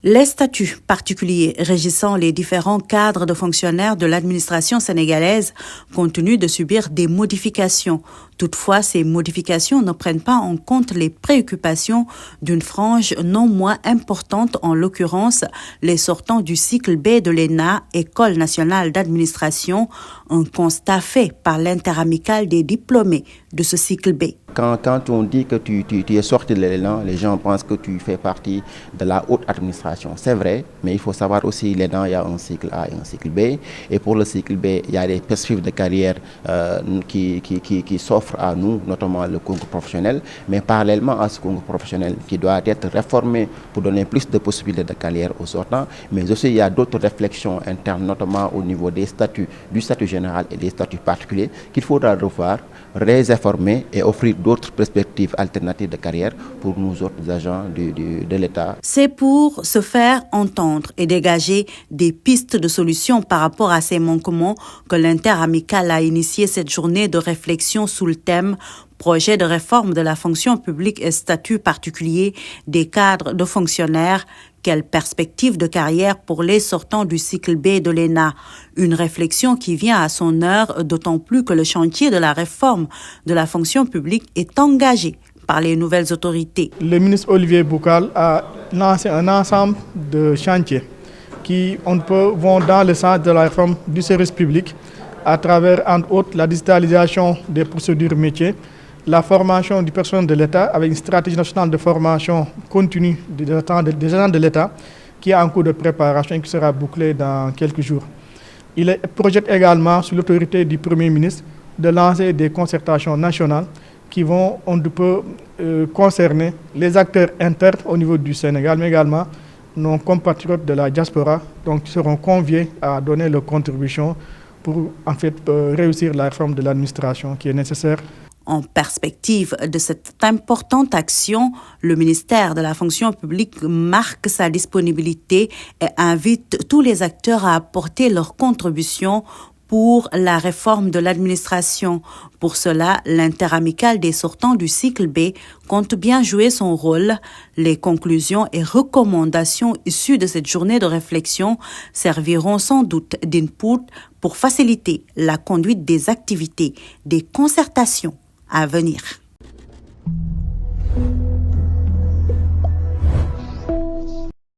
Les statuts particuliers régissant les différents cadres de fonctionnaires de l'administration sénégalaise continuent de subir des modifications. Toutefois, ces modifications ne prennent pas en compte les préoccupations d'une frange non moins importante, en l'occurrence les sortants du cycle B de l'ENA, École nationale d'administration, un constat fait par l'interamicale des diplômés de ce cycle B. Quand on dit que tu es sorti de l'ENA, les gens pensent que tu fais partie de la haute administration. C'est vrai, mais il faut savoir aussi l'ENA, il y a un cycle A et un cycle B. Et pour le cycle B, il y a des perspectives de carrière qui s'offrent à nous, notamment le concours professionnel. Mais parallèlement à ce concours professionnel qui doit être réformé pour donner plus de possibilités de carrière aux sortants, mais aussi il y a d'autres réflexions internes, notamment au niveau des statuts, du statut général et des statuts particuliers, qu'il faudra revoir, réformer et offrir d'autres perspectives alternatives de carrière pour nous autres agents de l'État. C'est pour se faire entendre et dégager des pistes de solutions par rapport à ces manquements que l'interamicale a initié cette journée de réflexion sous le thème Projet de réforme de la fonction publique et statut particulier des cadres de fonctionnaires. Quelle perspective de carrière pour les sortants du cycle B de l'ENA? Une réflexion qui vient à son heure, d'autant plus que le chantier de la réforme de la fonction publique est engagé par les nouvelles autorités. Le ministre Olivier Boucal a lancé un ensemble de chantiers qui vont dans le sens de la réforme du service public à travers, entre autres, la digitalisation des procédures métiers, la formation du personnel de l'État avec une stratégie nationale de formation continue des agents de l'État qui est en cours de préparation et qui sera bouclée dans quelques jours. Il projette également, sous l'autorité du Premier ministre, de lancer des concertations nationales qui vont concerner les acteurs internes au niveau du Sénégal, mais également nos compatriotes de la diaspora, donc qui seront conviés à donner leur contribution pour réussir la réforme de l'administration qui est nécessaire. En perspective de cette importante action, le ministère de la fonction publique marque sa disponibilité et invite tous les acteurs à apporter leur contribution pour la réforme de l'administration. Pour cela, l'interamicale des sortants du cycle B compte bien jouer son rôle. Les conclusions et recommandations issues de cette journée de réflexion serviront sans doute d'input pour faciliter la conduite des activités, des concertations à venir.